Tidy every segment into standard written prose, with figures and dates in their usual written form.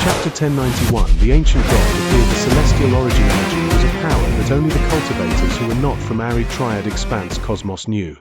Chapter 1091. The ancient god appeared. The celestial origin energy was a power that only the cultivators who were not from arid triad expanse cosmos knew.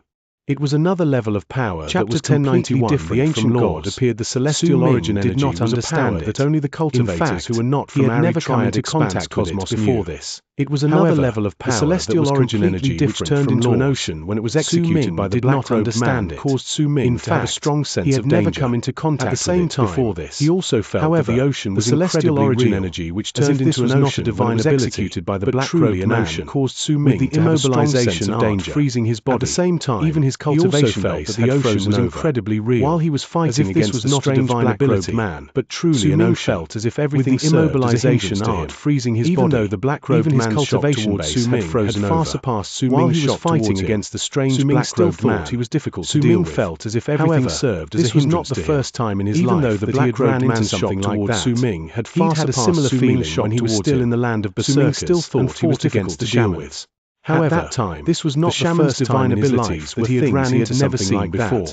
It was another level of power that was completely different. The ancient god appeared. The celestial origin energy did not understand that only the cultivators who were not from arid triad expanse cosmos before this. It was another level of power. The celestial origin energy which turned into an ocean when it was executed by the black-robed man caused Su Ming to have a strong sense of danger. He had never come into contact with it before this. He also felt that the ocean was celestial origin energy which turned into an ocean when it was executed by the black-robed man caused Su Ming to have a strong sense of danger, freezing his body. At the same time, even his cultivation felt that the ocean was incredibly real. While he was fighting against the strange black-robed man, but truly an ocean, felt as if everything served as a hindrance to him, freezing his body. Even though the black-robed man's cultivation base had frozen far surpassed Su Ming's while he was fighting against the strange black-robed man, he was difficult to deal with. Su Ming felt as if everything served as a hindrance to him. This was not the first time in his life that he had ran into something like that. Su Ming had far surpassed a similar feeling when he was still in the land of berserkers still thought he was difficult to deal with. However, at that time, this was not the shaman's divine abilities that he had ran into never seen before.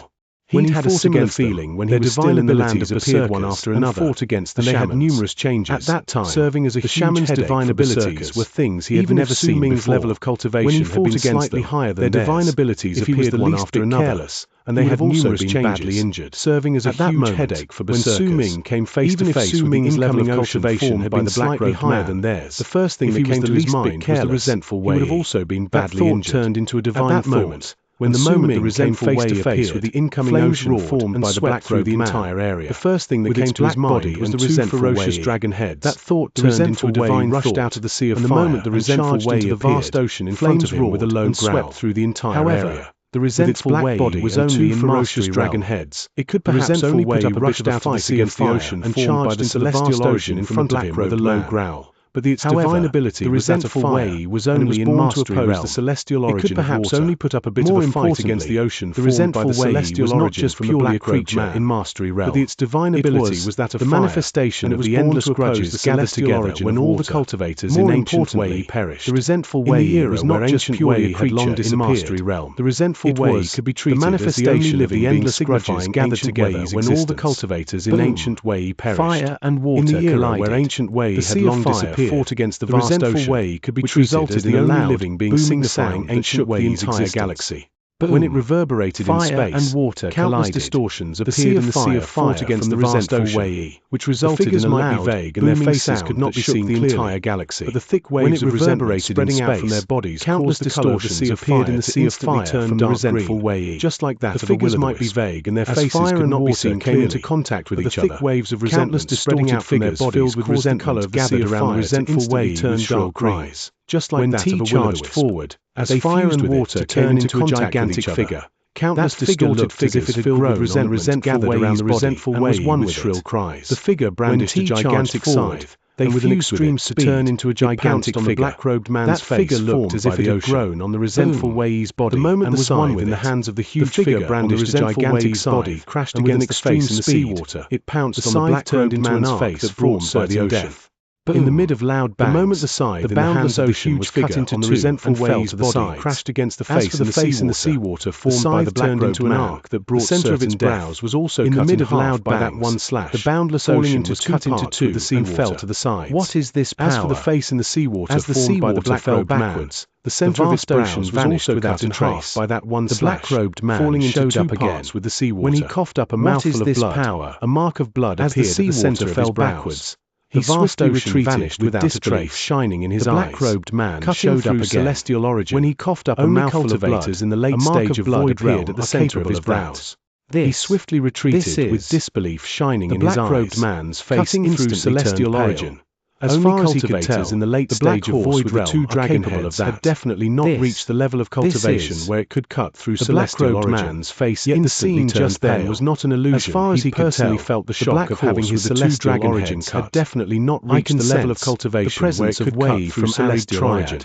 He had a similar feeling when he was still in the land of berserkers one after another, fought against the shamans. They had numerous changes. At that time, serving as a the shaman's divine abilities were things he had never seen before. Ming's level of cultivation when he fought against slightly higher than their divine abilities appeared one after another, careless, and they had numerous changes, badly injured, serving as a huge headache for berserkers. When Su Ming came face to face with the incoming cultivation had been slightly higher than theirs, the first thing that came to his mind was the resentful way. He would have also been badly injured. Turned into a divine thought. When the moment the resentful way appeared, with the incoming ocean formed by the black through the entire area, the first thing that came to his mind was the resentful ferocious dragon heads. That thought turned into a divine rushed out of the sea of fire, and the moment the resentful way into the vast ocean in front of him with a low growl swept through the entire area. The resentful black body was only in ferocious dragon heads. It could perhaps only put up a rushed out of the sea of the ocean and charged into the celestial origin in front of him with a low growl. But its divine ability, the resentful way, was only in mastery realm. The celestial origin it could perhaps only put up a bit of a fight against the ocean. The resentful way was not just purely a creature in mastery realm, but its divine ability was that of the manifestation of the endless grudges gathered together when all the cultivators in ancient way perished. The resentful way was not just purely a creature in mastery realm. The resentful way could be treated as the manifestation of the endless grudges gathered together when all the cultivators in ancient way perished. Fire and water collided. Where ancient way had long disappeared, fought against the vast ocean, way could be treated as the only living being signifying ancient way's entire galaxy. But when it reverberated in space, and water countless distortions appeared in the sea of fire against the resentful way, which resulted in a loud, vague, and their faces could not be seen the entire galaxy. But the thick waves of reverberated spreading out from their bodies, countless distortions appeared in the sea of fire from the resentful way, just like that. The figures might be vague, and their faces could not be seen came into contact with each other. Thick waves of resentment spreading out from their bodies filled with resentment gathered around the resentful way turned dark cries. Just like when that of a charged forward, as fire and water turned into a gigantic figure. Countless distorted figures filled with resentment gathered around the resentful way with shrill cries. The figure brandished a gigantic scythe. They with an extreme speed to turn into a gigantic figure. Black-robed man's face looked as if it had grown on the resentful way's body. The moment the scythe in the hands of the huge figure brandished a gigantic body crashed against the face in the seawater. It pounced on the black-robed man's face that brought certain death. In the mid of loud bangs, the moment the scythe in the hands of the huge figure on the resentful way's body crashed against the face in the seawater formed by the black-robed man, that brought the center of its brows was also cut in half of loud by that one slash. The boundless ocean was cut into two and fell to the sides. What is this power? As for the face in the seawater formed by the black-robed man, the center of its brows was also without a trace by that one slash. The black-robed man falling into two parts with the seawater. When he coughed up a mouthful of blood, a mark of blood appeared at the center fell backwards. The vast ocean vanished without a trace shining in his eyes. The black-robed man showed up again. Celestial origin. When he coughed up a mouthful of blood, in the late stage of void appeared at the center of his brows. He swiftly retreated with disbelief shining in his eyes. The black-robed man's face instantly celestial origin. As far as he could tell, in the late stage of void realm, two dragon heads had definitely not reached the level of cultivation where it could cut through celestial origin. Man's face yet the scene just then was not an illusion. As far as he personally felt the shock of having his celestial origin cut had definitely not reached the level of cultivation where it could cut through celestial origin.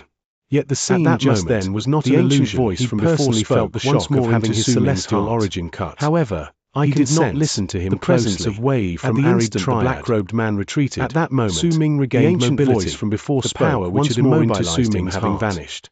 Yet the scene just then was not an illusion. Voice from personally felt the shock of having his celestial origin cut. However, I did not listen to him. The presence of Wei from arid triad. The black-robed man retreated. At that moment, Su Ming regained mobility from before the power which had immobilized him having vanished.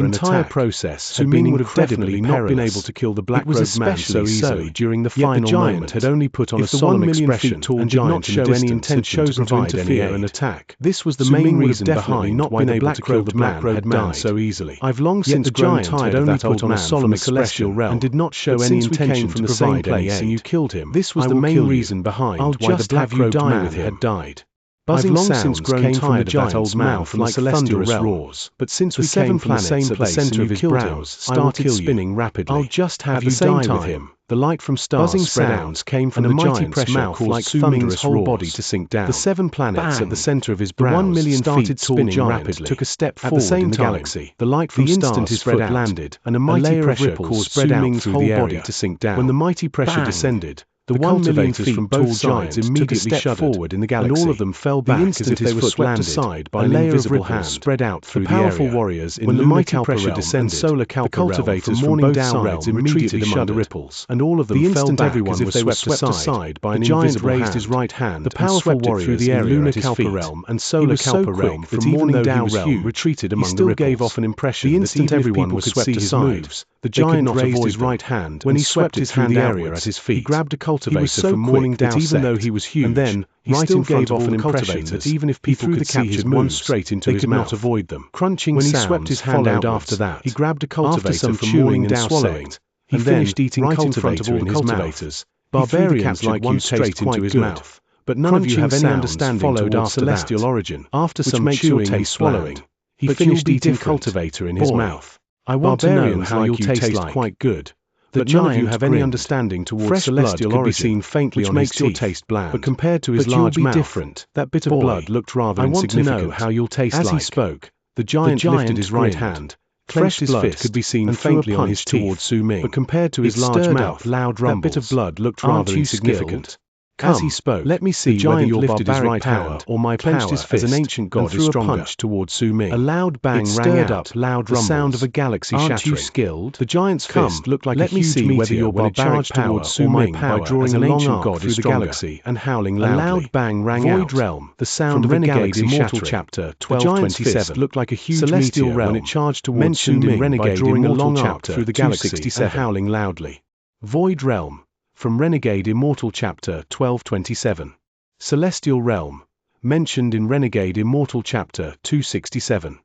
an entire attack. process Su had been Ming would have incredibly definitely not been perilous. able to kill the It black-robed was man so especially easily so during the yet final the giant moment. had only put on If a the solemn 1 million feet expression tall and did not giant in the show any distance had intention to chosen to provide interfere any and aid. attack, This was the Su main Ming would have reason definitely behind not why been the able to kill the black-robed man black-robed had man died so easily. I've long Yet since the grown giant tired had of only that put old on a man solemn from a celestial expression realm and did not show but any since we came intention from to the same provide any place and aid. you killed him, This was I the will main kill reason you. behind I'll why the just have you black-robed die man with him. had died. Buzzing I've long sounds since grown came from tired the of that giant's old man mouth from like the celestial thunderous realm, roars. but since The we 7 came from the planets same at the place center and of you his killed him, brows started started spinning rapidly. I'll just have At you the same die with time, him. the light from stars Buzzing spread sounds out, came from and the a mighty giant's pressure mouth caused like Su Ming's thunderous whole roars. body to sink down. The 7 planets at the Bang! center of his The 1 brows million started feet tall spinning giant rapidly. took a step At the forward same in the time, galaxy. the light The from instant stars his spread foot out, landed, and a a mighty layer of pressure ripples caused spread Su out Ming's through whole the body area. to sink down. When the mighty pressure Bang! descended, The 1 million feet from both sides immediately shuddered forward in the galaxy, and all of them fell back as if they were swept aside by an invisible hand spread out through the powerful warriors in Lunar Kalpa realm and Solar Kalpa realm. The cultivators from both sides retreated among the ripples, and all of them fell back as if they were swept aside by an invisible hand. The giant raised his right hand, the powerful warriors through the area Lunar Kalpa realm and Solar Kalpa realm from Morning Dow realm retreated among the ripples. He still gave off an impression that even if everyone was swept aside, the giant raised his right hand when he swept his hand area at his feet. He grabbed a cultivator from Morning Dow sect, even though he was huge, and then he still gave off an impression that even if people could see his moves straight into his mouth, they could not avoid them. Crunching when he swept his hand out after that, he grabbed a cultivator from Morning Dow sect, and then finished eating right in front of all the cultivators. Barbarians like you straight into his mouth, but none of you have any understanding followed after celestial origin. After some chewing and swallowing, he finished eating cultivator in his mouth. I want to know how you taste quite good. But none of you have any understanding towards celestial origin, be seen faintly which makes your taste bland. But compared to his large mouth, different. That bit of blood looked rather insignificant. I want to know how you'll taste like. As he spoke, the giant lifted his right hand, clenched his fist, could be seen faintly on his teeth towards Su Ming. But compared to his large mouth, loud rumbles, that bit of blood looked rather insignificant. As he spoke, let me see whether your lifted his right hand or my clenched his fist as an ancient god is stronger. A punch towards Su Ming. A loud bang rang out, up loud rumbles, the sound of a galaxy shattering. Aren't you skilled? The giant's fist looked like a huge meteor whether your barbaric power or my power by drawing a long arc through the galaxy and howling loudly. A loud bang rang out. Void realm, the sound of Renegade Immortal Chapter 1227 looked like a huge celestial realm when it charged towards Su Ming by drawing a long arc through the galaxy and howling loudly. Void realm. From Renegade Immortal Chapter 1227. Celestial Realm, mentioned in Renegade Immortal Chapter 267.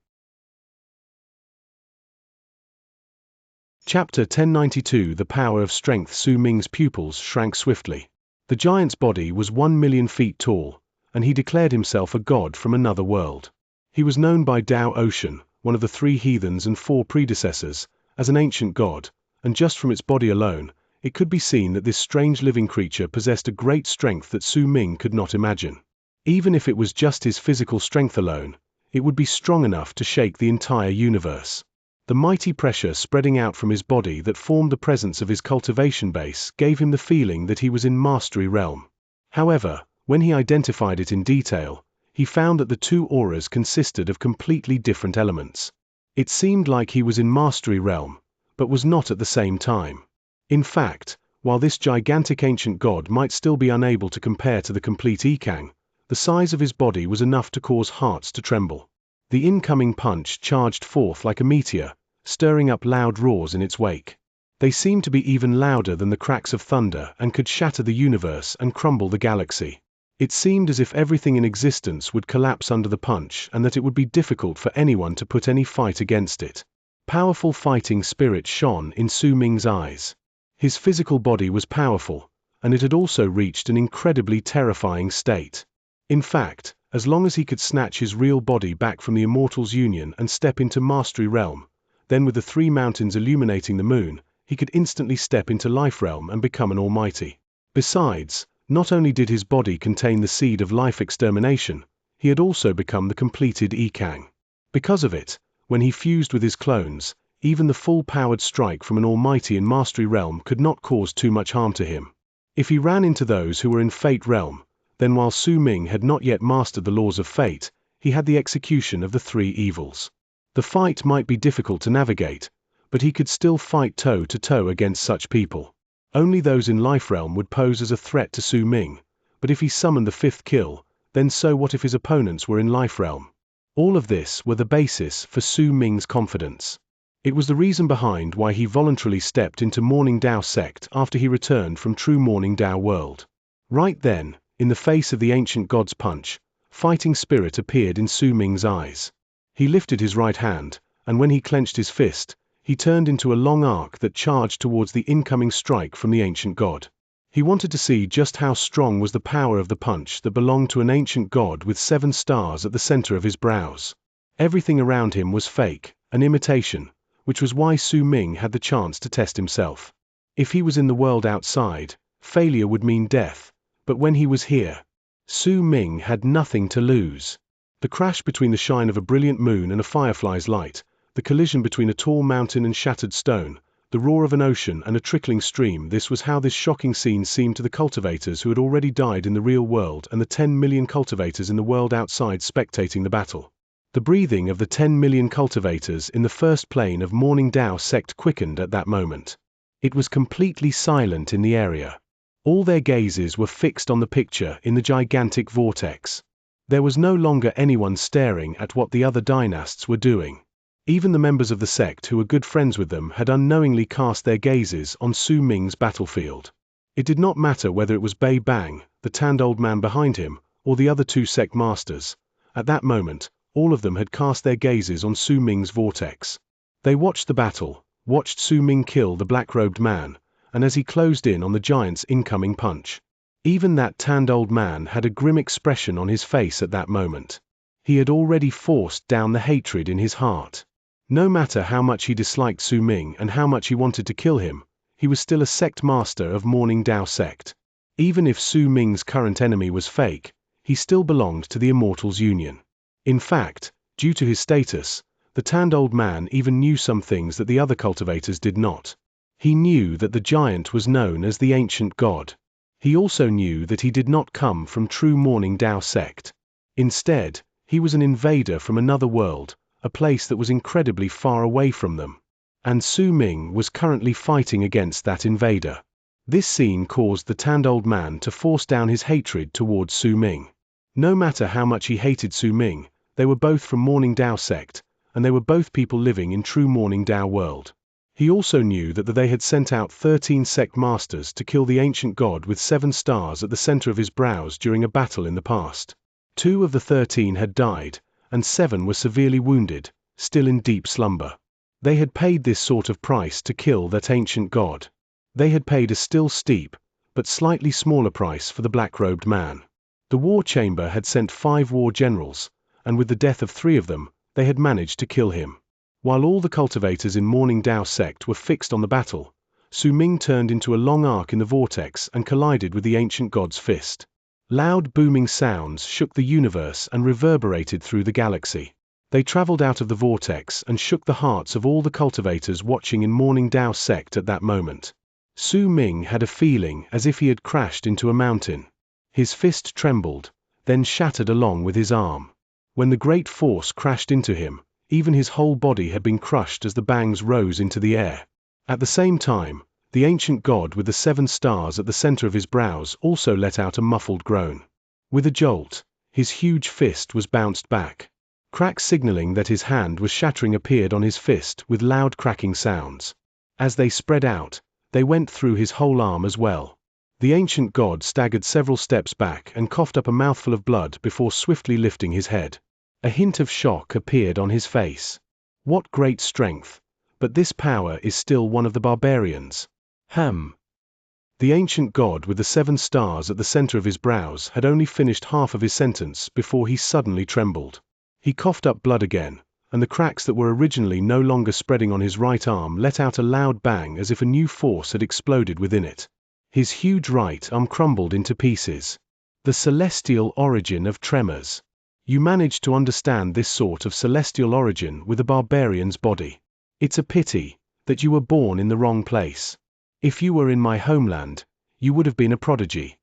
Chapter 1092. The power of strength. Su Ming's pupils shrank swiftly. The giant's body was 1 million feet tall, and he declared himself a god from another world. He was known by Dao Ocean, one of the 3 heathens and 4 predecessors, as an ancient god, and just from its body alone, it could be seen that this strange living creature possessed a great strength that Su Ming could not imagine. Even if it was just his physical strength alone, it would be strong enough to shake the entire universe. The mighty pressure spreading out from his body that formed the presence of his cultivation base gave him the feeling that he was in Mastery Realm. However, when he identified it in detail, he found that the 2 auras consisted of completely different elements. It seemed like he was in Mastery Realm, but was not at the same time. In fact, while this gigantic ancient god might still be unable to compare to the complete Ikang, the size of his body was enough to cause hearts to tremble. The incoming punch charged forth like a meteor, stirring up loud roars in its wake. They seemed to be even louder than the cracks of thunder and could shatter the universe and crumble the galaxy. It seemed as if everything in existence would collapse under the punch and that it would be difficult for anyone to put any fight against it. Powerful fighting spirit shone in Su Ming's eyes. His physical body was powerful, and it had also reached an incredibly terrifying state. In fact, as long as he could snatch his real body back from the Immortals' Union and step into Mastery Realm, then with the 3 mountains illuminating the moon, he could instantly step into Life Realm and become an almighty. Besides, not only did his body contain the seed of life extermination, he had also become the completed Ikang. Because of it, when he fused with his clones, even the full-powered strike from an almighty in Mastery Realm could not cause too much harm to him. If he ran into those who were in Fate Realm, then while Su Ming had not yet mastered the laws of fate, he had the execution of the 3 evils. The fight might be difficult to navigate, but he could still fight toe-to-toe against such people. Only those in Life Realm would pose as a threat to Su Ming, but if he summoned the 5th kill, then so what if his opponents were in Life Realm? All of this were the basis for Su Ming's confidence. It was the reason behind why he voluntarily stepped into Morning Dow sect after he returned from true Morning Dow world. Right then, in the face of the ancient god's punch, fighting spirit appeared in Su Ming's eyes. He lifted his right hand, and when he clenched his fist, he turned into a long arc that charged towards the incoming strike from the ancient god. He wanted to see just how strong was the power of the punch that belonged to an ancient god with 7 stars at the center of his brows. Everything around him was fake, an imitation, which was why Su Ming had the chance to test himself. If he was in the world outside, failure would mean death, but when he was here, Su Ming had nothing to lose. The crash between the shine of a brilliant moon and a firefly's light, the collision between a tall mountain and shattered stone, the roar of an ocean and a trickling stream. This was how this shocking scene seemed to the cultivators who had already died in the real world and the 10 million cultivators in the world outside spectating the battle. The breathing of the 10 million cultivators in the first plane of Morning Dao sect quickened at that moment. It was completely silent in the area. All their gazes were fixed on the picture in the gigantic vortex. There was no longer anyone staring at what the other dynasts were doing. Even the members of the sect who were good friends with them had unknowingly cast their gazes on Su Ming's battlefield. It did not matter whether it was Bei Bang, the tanned old man behind him, or the other two sect masters. At that moment, all of them had cast their gazes on Su Ming's vortex. They watched the battle, watched Su Ming kill the black-robed man, and as he closed in on the giant's incoming punch. Even that tanned old man had a grim expression on his face at that moment. He had already forced down the hatred in his heart. No matter how much he disliked Su Ming and how much he wanted to kill him, he was still a sect master of Morning Dao sect. Even if Su Ming's current enemy was fake, he still belonged to the Immortals Union. In fact, due to his status, the tanned old man even knew some things that the other cultivators did not. He knew that the giant was known as the Ancient God. He also knew that he did not come from true Morning Dao sect. Instead, he was an invader from another world, a place that was incredibly far away from them. And Su Ming was currently fighting against that invader. This scene caused the tanned old man to force down his hatred towards Su Ming. No matter how much he hated Su Ming, they were both from Morning Dao sect, and they were both people living in true Morning Dao world. He also knew that they had sent out 13 sect masters to kill the ancient god with 7 stars at the center of his brows during a battle in the past. 2 of the 13 had died, and 7 were severely wounded, still in deep slumber. They had paid this sort of price to kill that ancient god. They had paid a still steep, but slightly smaller price for the black-robed man. The war chamber had sent 5 war generals, and with the death of 3 of them, they had managed to kill him. While all the cultivators in Morning Dao sect were fixed on the battle, Su Ming turned into a long arc in the vortex and collided with the ancient god's fist. Loud booming sounds shook the universe and reverberated through the galaxy. They traveled out of the vortex and shook the hearts of all the cultivators watching in Morning Dao sect at that moment. Su Ming had a feeling as if he had crashed into a mountain. His fist trembled, then shattered along with his arm. When the great force crashed into him, even his whole body had been crushed as the bangs rose into the air. At the same time, the ancient god with the 7 stars at the center of his brows also let out a muffled groan. With a jolt, his huge fist was bounced back. Cracks signaling that his hand was shattering appeared on his fist with loud cracking sounds. As they spread out, they went through his whole arm as well. The ancient god staggered several steps back and coughed up a mouthful of blood before swiftly lifting his head. A hint of shock appeared on his face. What great strength! But this power is still one of the barbarians. The ancient god with the 7 stars at the center of his brows had only finished half of his sentence before he suddenly trembled. He coughed up blood again, and the cracks that were originally no longer spreading on his right arm let out a loud bang as if a new force had exploded within it. His huge right arm crumbled into pieces. The celestial origin of tremors. You managed to understand this sort of celestial origin with a barbarian's body. It's a pity that you were born in the wrong place. If you were in my homeland, you would have been a prodigy.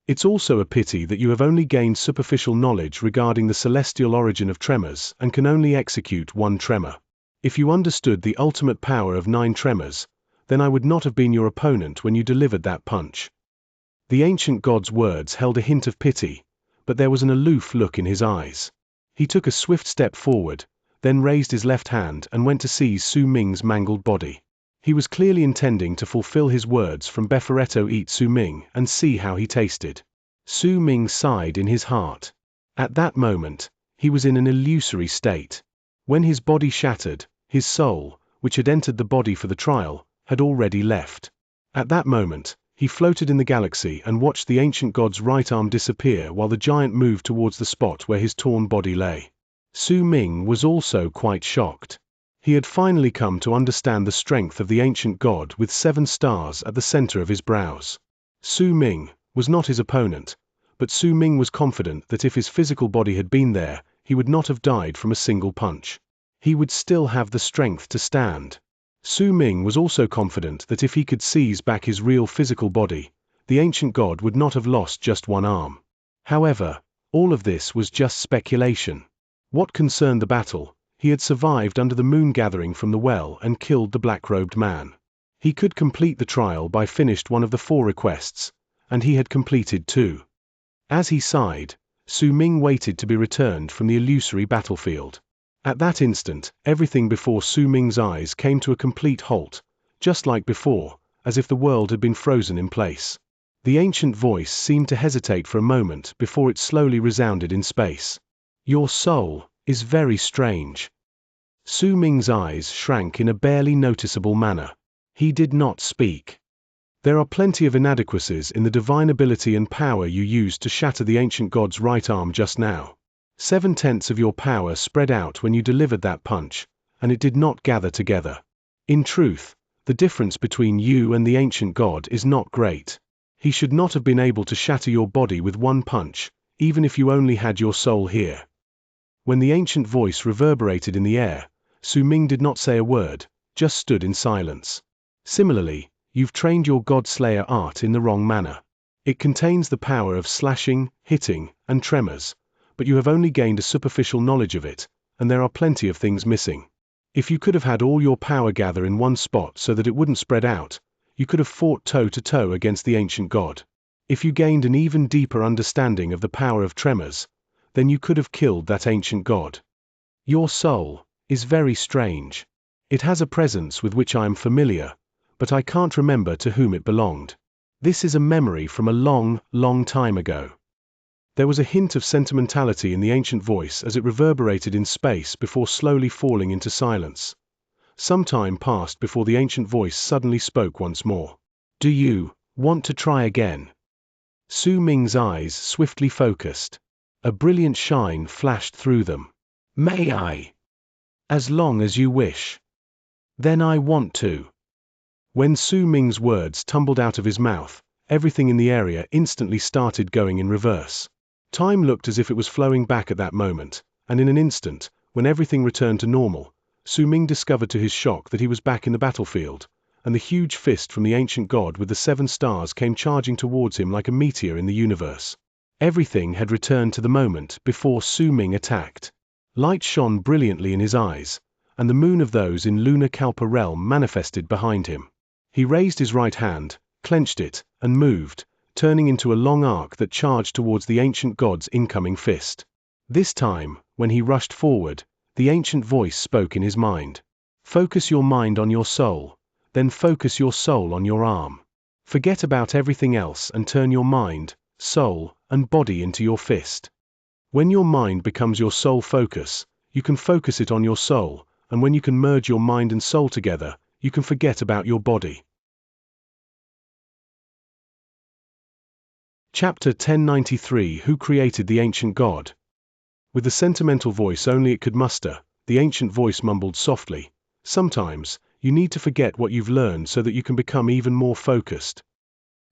It's also a pity that you have only gained superficial knowledge regarding the celestial origin of tremors and can only execute 1 tremor. If you understood the ultimate power of 9 tremors, then I would not have been your opponent when you delivered that punch. The ancient god's words held a hint of pity, but there was an aloof look in his eyes. He took a swift step forward, then raised his left hand and went to seize Su Ming's mangled body. He was clearly intending to fulfill his words from Befaretto eat Su Ming and see how he tasted. Su Ming sighed in his heart. At that moment, he was in an illusory state. When his body shattered, his soul, which had entered the body for the trial, had already left. At that moment, he floated in the galaxy and watched the ancient god's right arm disappear while the giant moved towards the spot where his torn body lay. Su Ming was also quite shocked. He had finally come to understand the strength of the ancient god with 7 stars at the center of his brows. Su Ming was not his opponent, but Su Ming was confident that if his physical body had been there, he would not have died from a single punch. He would still have the strength to stand. Su Ming was also confident that if he could seize back his real physical body, the ancient god would not have lost just one arm. However, all of this was just speculation. What concerned the battle, he had survived under the moon gathering from the well and killed the black-robed man. He could complete the trial by finished one of the 4 requests, and he had completed 2. As he sighed, Su Ming waited to be returned from the illusory battlefield. At that instant, everything before Su Ming's eyes came to a complete halt, just like before, as if the world had been frozen in place. The ancient voice seemed to hesitate for a moment before it slowly resounded in space. Your soul is very strange. Su Ming's eyes shrank in a barely noticeable manner. He did not speak. There are plenty of inadequacies in the divine ability and power you used to shatter the ancient god's right arm just now. 7/10 of your power spread out when you delivered that punch, and it did not gather together. In truth, the difference between you and the ancient god is not great. He should not have been able to shatter your body with one punch, even if you only had your soul here. When the ancient voice reverberated in the air, Su Ming did not say a word, just stood in silence. Similarly, you've trained your God-Slayer art in the wrong manner. It contains the power of slashing, hitting, and tremors, but you have only gained a superficial knowledge of it, and there are plenty of things missing. If you could have had all your power gather in one spot so that it wouldn't spread out, you could have fought toe-to-toe against the ancient god. If you gained an even deeper understanding of the power of tremors, then you could have killed that ancient god. Your soul is very strange. It has a presence with which I am familiar, but I can't remember to whom it belonged. This is a memory from a long, long time ago. There was a hint of sentimentality in the ancient voice as it reverberated in space before slowly falling into silence. Some time passed before the ancient voice suddenly spoke once more. Do you want to try again? Su Ming's eyes swiftly focused. A brilliant shine flashed through them. May I? As long as you wish. Then I want to. When Su Ming's words tumbled out of his mouth, everything in the area instantly started going in reverse. Time looked as if it was flowing back at that moment, and in an instant, when everything returned to normal, Su Ming discovered to his shock that he was back in the battlefield, and the huge fist from the ancient god with the 7 stars came charging towards him like a meteor in the universe. Everything had returned to the moment before Su Ming attacked. Light shone brilliantly in his eyes, and the moon of those in lunar Kalpa realm manifested behind him. He raised his right hand, clenched it, and moved, turning into a long arc that charged towards the ancient god's incoming fist. This time, when he rushed forward, the ancient voice spoke in his mind. Focus your mind on your soul, then focus your soul on your arm. Forget about everything else and turn your mind, soul, and body into your fist. When your mind becomes your sole focus, you can focus it on your soul, and when you can merge your mind and soul together, you can forget about your body. Chapter 1093 Who Created the Ancient God? With the sentimental voice only it could muster, the ancient voice mumbled softly, sometimes, you need to forget what you've learned so that you can become even more focused.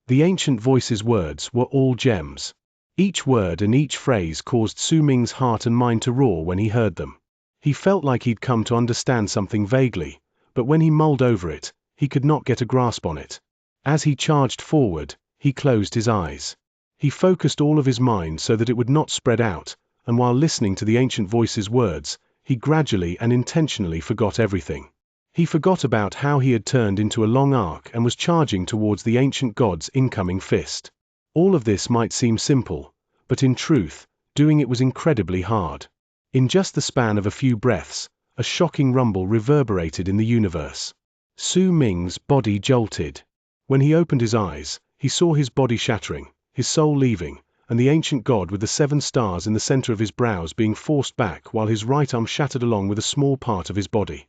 The ancient voice's words were all gems. Each word and each phrase caused Su Ming's heart and mind to roar when he heard them. He felt like he'd come to understand something vaguely, but when he mulled over it, he could not get a grasp on it. As he charged forward, he closed his eyes. He focused all of his mind so that it would not spread out, and while listening to the ancient voice's words, he gradually and intentionally forgot everything. He forgot about how he had turned into a long arc and was charging towards the ancient god's incoming fist. All of this might seem simple, but in truth, doing it was incredibly hard. In just the span of a few breaths, a shocking rumble reverberated in the universe. Su Ming's body jolted. When he opened his eyes, he saw his body shattering, his soul leaving, and the ancient god with the 7 stars in the center of his brows being forced back while his right arm shattered along with a small part of his body.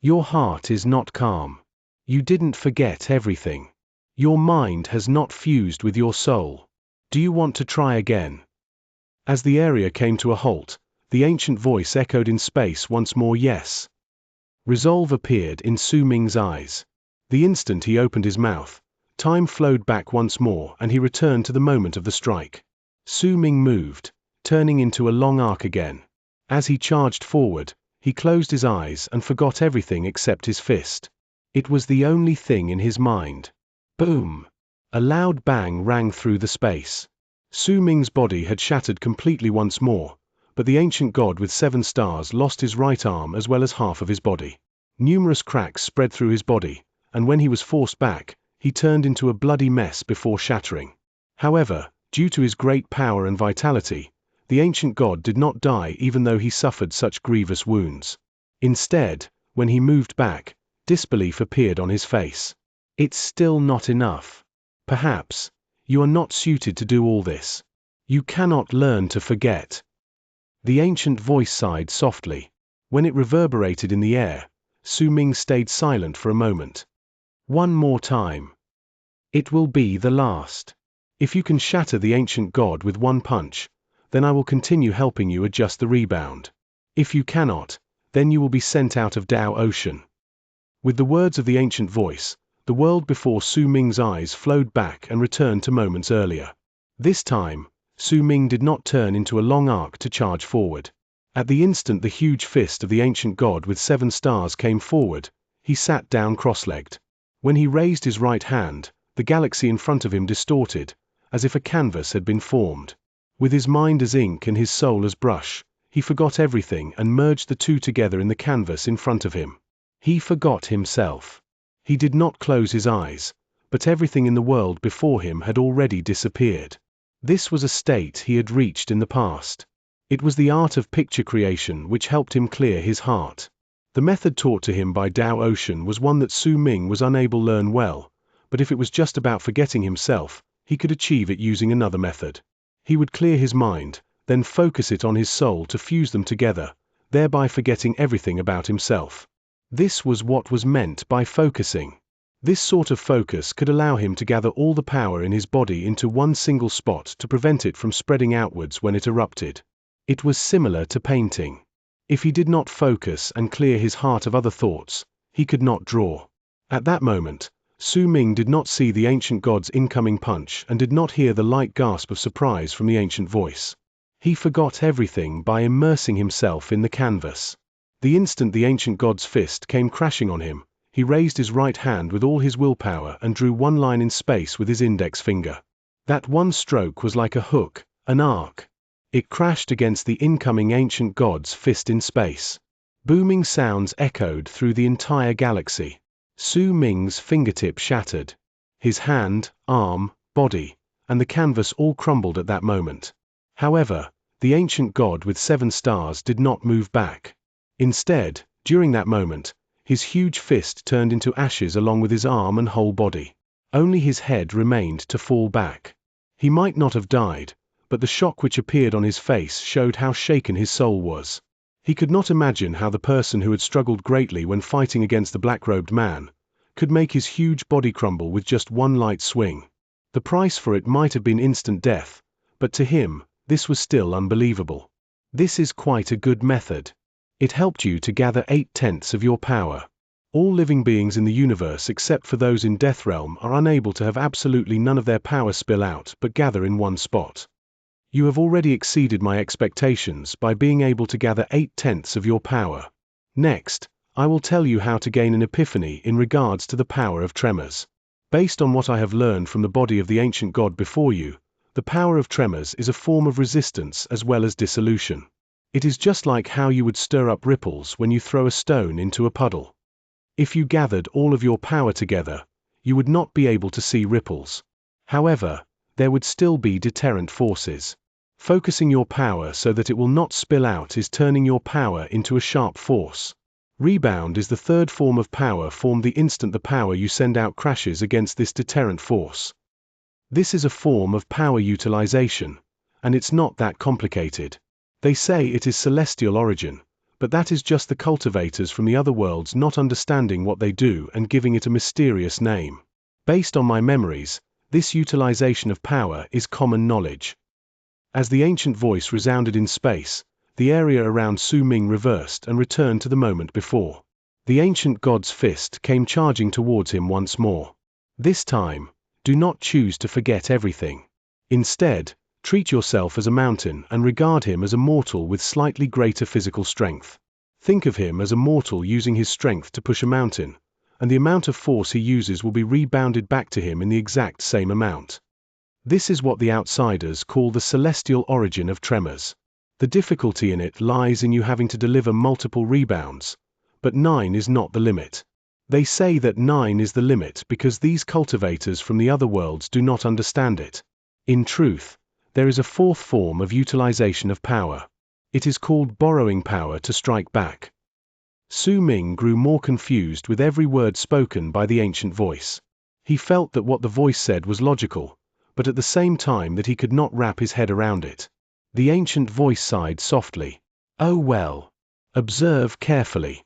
Your heart is not calm. You didn't forget everything. Your mind has not fused with your soul. Do you want to try again? As the area came to a halt, the ancient voice echoed in space once more, yes. Resolve appeared in Su Ming's eyes. The instant he opened his mouth, time flowed back once more and he returned to the moment of the strike. Su Ming moved, turning into a long arc again. As he charged forward, he closed his eyes and forgot everything except his fist. It was the only thing in his mind. Boom! A loud bang rang through the space. Su Ming's body had shattered completely once more, but the ancient god with 7 stars lost his right arm as well as half of his body. Numerous cracks spread through his body, and when he was forced back, he turned into a bloody mess before shattering. However, due to his great power and vitality, the ancient god did not die even though he suffered such grievous wounds. Instead, when he moved back, disbelief appeared on his face. It's still not enough. Perhaps, you are not suited to do all this. You cannot learn to forget. The ancient voice sighed softly. When it reverberated in the air, Su Ming stayed silent for a moment. One more time. It will be the last. If you can shatter the ancient god with one punch, then I will continue helping you adjust the rebound. If you cannot, then you will be sent out of Dao Ocean. With the words of the ancient voice, the world before Su Ming's eyes flowed back and returned to moments earlier. This time, Su Ming did not turn into a long arc to charge forward. At the instant the huge fist of the ancient god with 7 stars came forward, he sat down cross-legged. When he raised his right hand, the galaxy in front of him distorted, as if a canvas had been formed. With his mind as ink and his soul as brush, he forgot everything and merged the two together in the canvas in front of him. He forgot himself. He did not close his eyes, but everything in the world before him had already disappeared. This was a state he had reached in the past. It was the art of picture creation which helped him clear his heart. The method taught to him by Dao Ocean was one that Su Ming was unable to learn well, but if it was just about forgetting himself, he could achieve it using another method. He would clear his mind, then focus it on his soul to fuse them together, thereby forgetting everything about himself. This was what was meant by focusing. This sort of focus could allow him to gather all the power in his body into one single spot to prevent it from spreading outwards when it erupted. It was similar to painting. If he did not focus and clear his heart of other thoughts, he could not draw. At that moment, Su Ming did not see the ancient god's incoming punch and did not hear the light gasp of surprise from the ancient voice. He forgot everything by immersing himself in the canvas. The instant the ancient god's fist came crashing on him, he raised his right hand with all his willpower and drew one line in space with his index finger. That one stroke was like a hook, an arc. It crashed against the incoming ancient god's fist in space. Booming sounds echoed through the entire galaxy. Su Ming's fingertip shattered. His hand, arm, body, and the canvas all crumbled at that moment. However, the ancient god with 7 stars did not move back. Instead, during that moment, his huge fist turned into ashes along with his arm and whole body. Only his head remained to fall back. He might not have died, but the shock which appeared on his face showed how shaken his soul was. He could not imagine how the person who had struggled greatly when fighting against the black-robed man could make his huge body crumble with just one light swing. The price for it might have been instant death, but to him, this was still unbelievable. This is quite a good method. It helped you to gather 8/10 of your power. All living beings in the universe except for those in Death Realm are unable to have absolutely none of their power spill out but gather in one spot. You have already exceeded my expectations by being able to gather 8/10 of your power. Next, I will tell you how to gain an epiphany in regards to the power of tremors. Based on what I have learned from the body of the ancient god before you, the power of tremors is a form of resistance as well as dissolution. It is just like how you would stir up ripples when you throw a stone into a puddle. If you gathered all of your power together, you would not be able to see ripples. However, there would still be deterrent forces. Focusing your power so that it will not spill out is turning your power into a sharp force. Rebound is the third form of power formed the instant the power you send out crashes against this deterrent force. This is a form of power utilization, and it's not that complicated. They say it is celestial origin, but that is just the cultivators from the other worlds not understanding what they do and giving it a mysterious name. Based on my memories, this utilization of power is common knowledge. As the ancient voice resounded in space, the area around Su Ming reversed and returned to the moment before. The ancient god's fist came charging towards him once more. This time, do not choose to forget everything. Instead, treat yourself as a mountain and regard him as a mortal with slightly greater physical strength. Think of him as a mortal using his strength to push a mountain, and the amount of force he uses will be rebounded back to him in the exact same amount. This is what the outsiders call the celestial origin of tremors. The difficulty in it lies in you having to deliver multiple rebounds, but 9 is not the limit. They say that 9 is the limit because these cultivators from the other worlds do not understand it. In truth, there is a fourth form of utilization of power. It is called borrowing power to strike back. Su Ming grew more confused with every word spoken by the ancient voice. He felt that what the voice said was logical, but at the same time that he could not wrap his head around it. The ancient voice sighed softly. "Oh well. Observe carefully."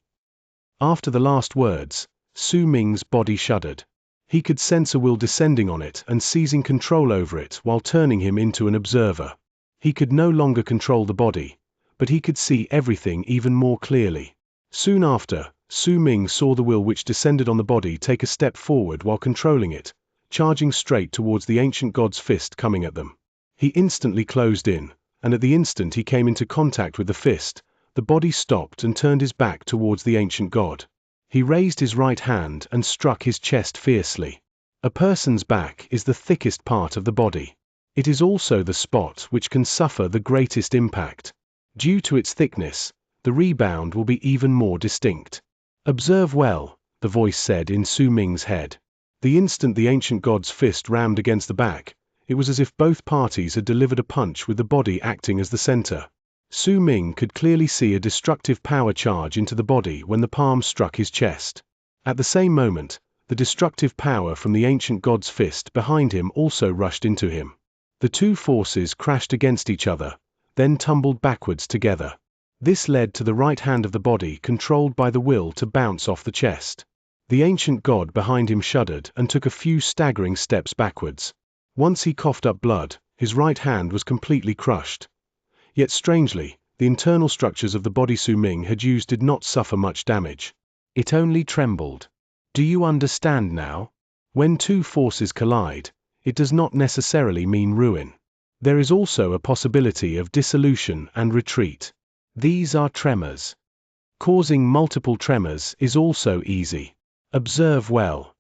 After the last words, Su Ming's body shuddered. He could sense a will descending on it and seizing control over it while turning him into an observer. He could no longer control the body, but he could see everything even more clearly. Soon after, Su Ming saw the will which descended on the body take a step forward while controlling it, charging straight towards the ancient god's fist coming at them. He instantly closed in, and at the instant he came into contact with the fist, the body stopped and turned his back towards the ancient god. He raised his right hand and struck his chest fiercely. A person's back is the thickest part of the body. It is also the spot which can suffer the greatest impact. Due to its thickness, the rebound will be even more distinct. "Observe well," the voice said in Su Ming's head. The instant the ancient god's fist rammed against the back, it was as if both parties had delivered a punch with the body acting as the center. Su Ming could clearly see a destructive power charge into the body when the palm struck his chest. At the same moment, the destructive power from the ancient god's fist behind him also rushed into him. The two forces crashed against each other, then tumbled backwards together. This led to the right hand of the body controlled by the will to bounce off the chest. The ancient god behind him shuddered and took a few staggering steps backwards. Once he coughed up blood, his right hand was completely crushed. Yet strangely, the internal structures of the body Su Ming had used did not suffer much damage. It only trembled. Do you understand now? When two forces collide, it does not necessarily mean ruin. There is also a possibility of dissolution and retreat. These are tremors. Causing multiple tremors is also easy. Observe well.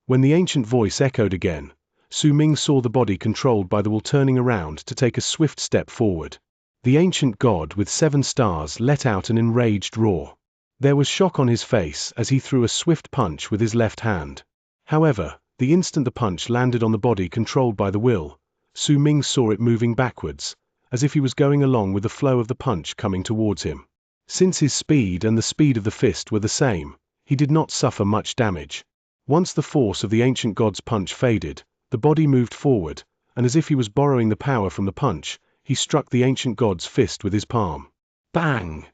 When the ancient voice echoed again, Su Ming saw the body controlled by the will turning around to take a swift step forward. The ancient god with 7 stars let out an enraged roar. There was shock on his face as he threw a swift punch with his left hand. However, the instant the punch landed on the body controlled by the will, Su Ming saw it moving backwards, as if he was going along with the flow of the punch coming towards him. Since his speed and the speed of the fist were the same, he did not suffer much damage. Once the force of the ancient god's punch faded, the body moved forward, and as if he was borrowing the power from the punch, he struck the ancient god's fist with his palm. Bang!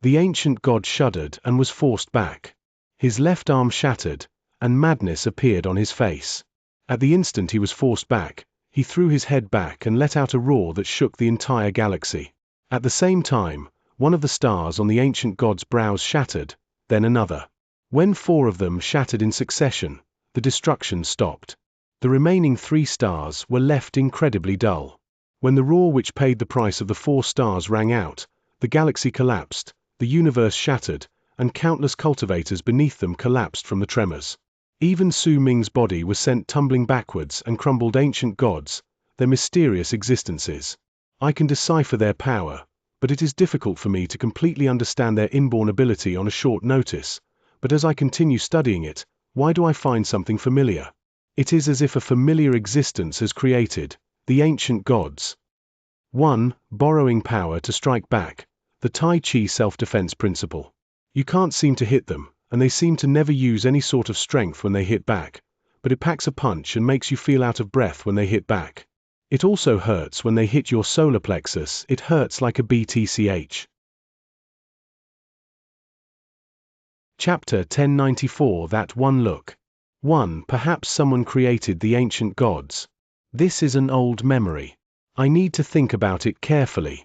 The ancient god shuddered and was forced back. His left arm shattered, and madness appeared on his face. At the instant he was forced back, he threw his head back and let out a roar that shook the entire galaxy. At the same time, one of the stars on the ancient god's brows shattered, then another. When 4 of them shattered in succession, the destruction stopped. The remaining 3 stars were left incredibly dull. When the roar which paid the price of the 4 stars rang out, the galaxy collapsed, the universe shattered, and countless cultivators beneath them collapsed from the tremors. Even Su Ming's body was sent tumbling backwards and crumbled. Ancient gods, their mysterious existences. I can decipher their power, but it is difficult for me to completely understand their inborn ability on a short notice. But as I continue studying it, why do I find something familiar? It is as if a familiar existence has created, the ancient gods. 1. Borrowing power to strike back, the Tai Chi self-defense principle. You can't seem to hit them, and they seem to never use any sort of strength when they hit back, but it packs a punch and makes you feel out of breath when they hit back. It also hurts when they hit your solar plexus. It hurts like a BTCH. Chapter 1094. That one look. 1. Perhaps someone created the ancient gods. This is an old memory. I need to think about it carefully.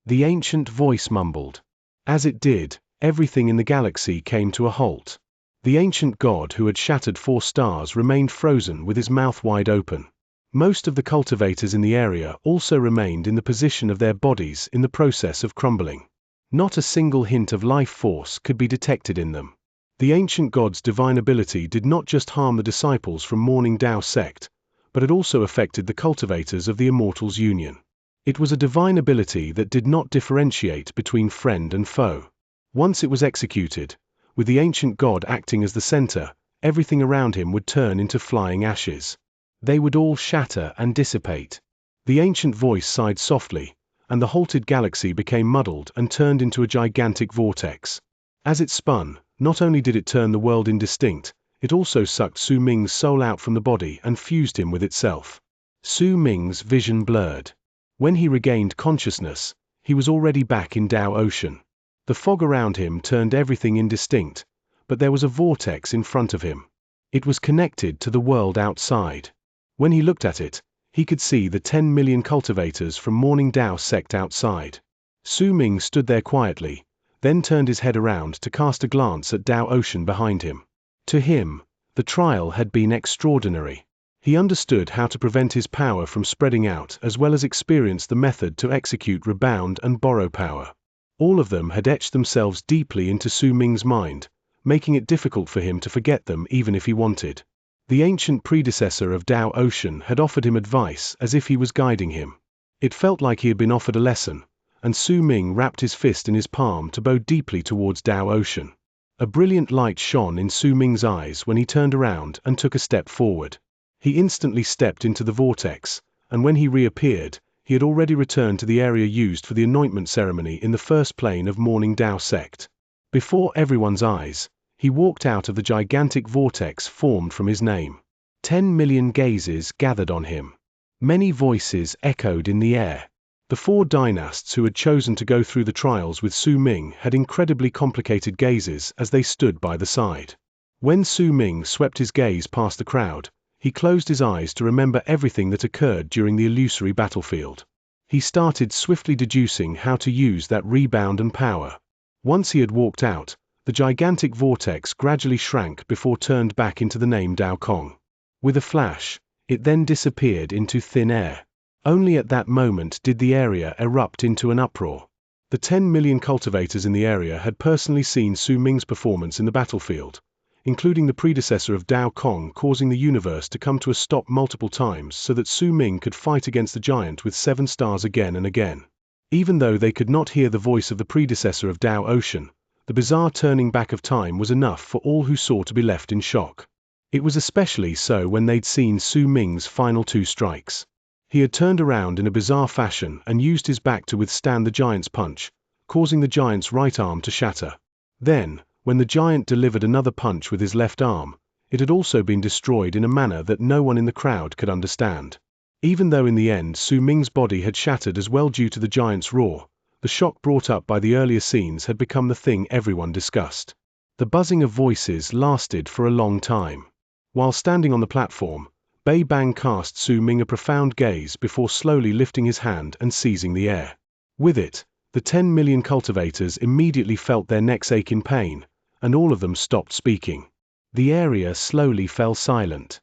The ancient voice mumbled. As it did, everything in the galaxy came to a halt. The ancient god who had shattered 4 stars remained frozen with his mouth wide open. Most of the cultivators in the area also remained in the position of their bodies in the process of crumbling. Not a single hint of life force could be detected in them. The ancient god's divine ability did not just harm the disciples from Morning Dao sect, but it also affected the cultivators of the Immortals Union. It was a divine ability that did not differentiate between friend and foe. Once it was executed, with the ancient god acting as the center, everything around him would turn into flying ashes. They would all shatter and dissipate. The ancient voice sighed softly, and the halted galaxy became muddled and turned into a gigantic vortex. As it spun, not only did it turn the world indistinct, it also sucked Su Ming's soul out from the body and fused him with itself. Su Ming's vision blurred. When he regained consciousness, he was already back in Dao Ocean. The fog around him turned everything indistinct, but there was a vortex in front of him. It was connected to the world outside. When he looked at it, he could see the 10 million cultivators from Morning Dao sect outside. Su Ming stood there quietly, then turned his head around to cast a glance at Dao Ocean behind him. To him, the trial had been extraordinary. He understood how to prevent his power from spreading out as well as experienced the method to execute rebound and borrow power. All of them had etched themselves deeply into Su Ming's mind, making it difficult for him to forget them even if he wanted. The ancient predecessor of Dao Ocean had offered him advice as if he was guiding him. It felt like he had been offered a lesson, and Su Ming wrapped his fist in his palm to bow deeply towards Dao Ocean. A brilliant light shone in Su Ming's eyes when he turned around and took a step forward. He instantly stepped into the vortex, and when he reappeared, he had already returned to the area used for the anointment ceremony in the first plane of Morning Dao sect. Before everyone's eyes, he walked out of the gigantic vortex formed from his name. 10 million gazes gathered on him. Many voices echoed in the air. The 4 dynasts who had chosen to go through the trials with Su Ming had incredibly complicated gazes as they stood by the side. When Su Ming swept his gaze past the crowd, he closed his eyes to remember everything that occurred during the illusory battlefield. He started swiftly deducing how to use that rebound and power. Once he had walked out, the gigantic vortex gradually shrank before turned back into the name Dao Kong. With a flash, it then disappeared into thin air. Only at that moment did the area erupt into an uproar. The 10 million cultivators in the area had personally seen Su Ming's performance in the battlefield, including the predecessor of Dao Kong causing the universe to come to a stop multiple times so that Su Ming could fight against the giant with 7 stars again and again. Even though they could not hear the voice of the predecessor of Dao Ocean, the bizarre turning back of time was enough for all who saw to be left in shock. It was especially so when they'd seen Su Ming's final 2 strikes. He had turned around in a bizarre fashion and used his back to withstand the giant's punch, causing the giant's right arm to shatter. Then, when the giant delivered another punch with his left arm, it had also been destroyed in a manner that no one in the crowd could understand. Even though in the end Su Ming's body had shattered as well due to the giant's roar, the shock brought up by the earlier scenes had become the thing everyone discussed. The buzzing of voices lasted for a long time. While standing on the platform, Bei Bang cast Su Ming a profound gaze before slowly lifting his hand and seizing the air. With it, the 10 million cultivators immediately felt their necks ache in pain, and all of them stopped speaking. The area slowly fell silent.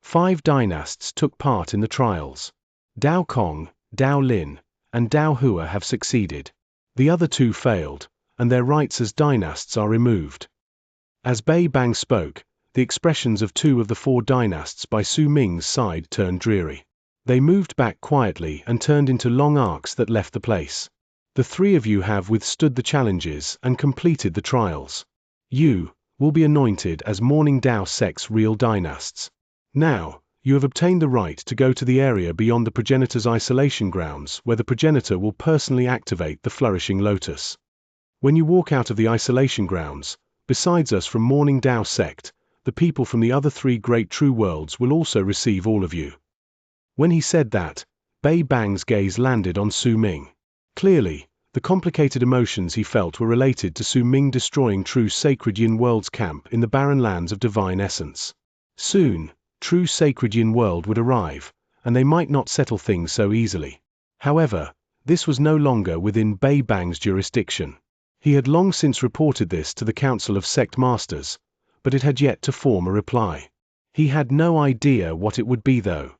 5 dynasts took part in the trials. Dao Kong, Dao Lin, and Dao Hua have succeeded. The other 2 failed, and their rights as dynasts are removed. As Bei Bang spoke, the expressions of 2 of the 4 dynasts by Su Ming's side turned dreary. They moved back quietly and turned into long arcs that left the place. The 3 of you have withstood the challenges and completed the trials. You will be anointed as Morning Dao sect's real dynasts. Now, you have obtained the right to go to the area beyond the progenitor's isolation grounds where the progenitor will personally activate the flourishing lotus. When you walk out of the isolation grounds, besides us from Morning Dao sect, the people from the other 3 great true worlds will also receive all of you. When he said that, Bei Bang's gaze landed on Su Ming. Clearly, the complicated emotions he felt were related to Su Ming destroying true sacred Yin world's camp in the barren lands of divine essence. Soon, true sacred Yin world would arrive, and they might not settle things so easily. However, this was no longer within Bei Bang's jurisdiction. He had long since reported this to the Council of Sect Masters, but it had yet to form a reply. He had no idea what it would be though.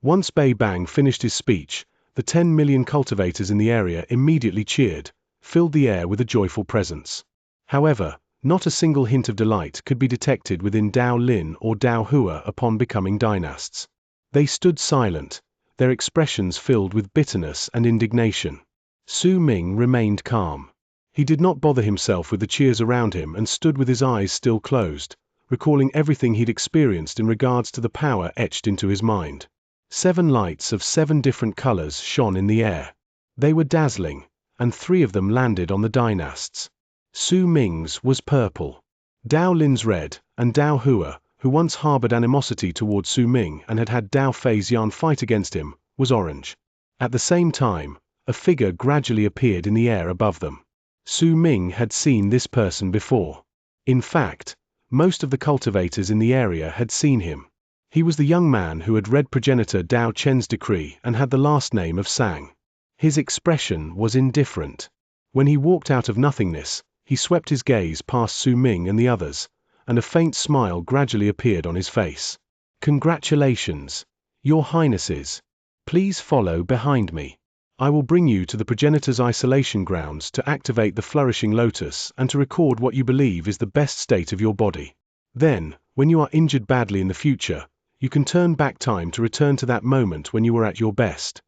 Once Bei Bang finished his speech, the 10 million cultivators in the area immediately cheered, filled the air with a joyful presence. However, Not a single hint of delight could be detected within Dao Lin or Dao Hua upon becoming dynasts. They stood silent, their expressions filled with bitterness and indignation. Su Ming remained calm. He did not bother himself with the cheers around him and stood with his eyes still closed, recalling everything he'd experienced in regards to the power etched into his mind. 7 lights of 7 different colors shone in the air. They were dazzling, and 3 of them landed on the dynasts. Su Ming's was purple. Dao Lin's red, and Dao Hua, who once harbored animosity toward Su Ming and had had Dao Fei Xian fight against him, was orange. At the same time, a figure gradually appeared in the air above them. Su Ming had seen this person before. In fact, most of the cultivators in the area had seen him. He was the young man who had read progenitor Dao Chen's decree and had the last name of Sang. His expression was indifferent. When he walked out of nothingness, he swept his gaze past Su Ming and the others, and a faint smile gradually appeared on his face. "Congratulations, Your Highnesses. Please follow behind me. I will bring you to the progenitor's isolation grounds to activate the flourishing lotus and to record what you believe is the best state of your body. Then, when you are injured badly in the future, you can turn back time to return to that moment when you were at your best."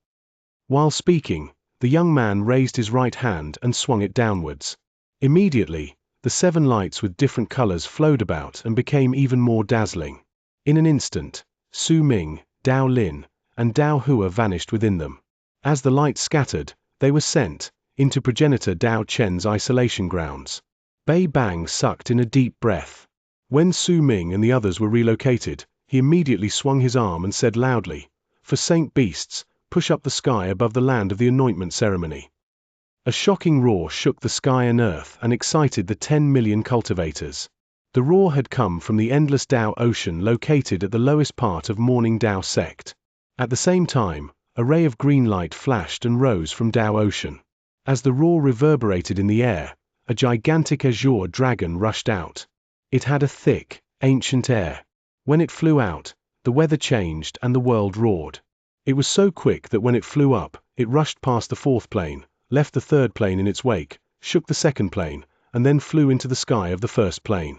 While speaking, the young man raised his right hand and swung it downwards. Immediately, the 7 lights with different colors flowed about and became even more dazzling. In an instant, Su Ming, Dao Lin, and Dao Hua vanished within them. As the lights scattered, they were sent into progenitor Dao Chen's isolation grounds. Bei Bang sucked in a deep breath. When Su Ming and the others were relocated, he immediately swung his arm and said loudly, "For Saint Beasts, push up the sky above the land of the anointment ceremony." A shocking roar shook the sky and earth and excited the 10 million cultivators. The roar had come from the endless Dao ocean located at the lowest part of Morning Dao sect. At the same time, a ray of green light flashed and rose from Dao Ocean. As the roar reverberated in the air, a gigantic azure dragon rushed out. It had a thick, ancient air. When it flew out, the weather changed and the world roared. It was so quick that when it flew up, it rushed past the 4th plane, left the 3rd plane in its wake, shook the 2nd plane, and then flew into the sky of the 1st plane.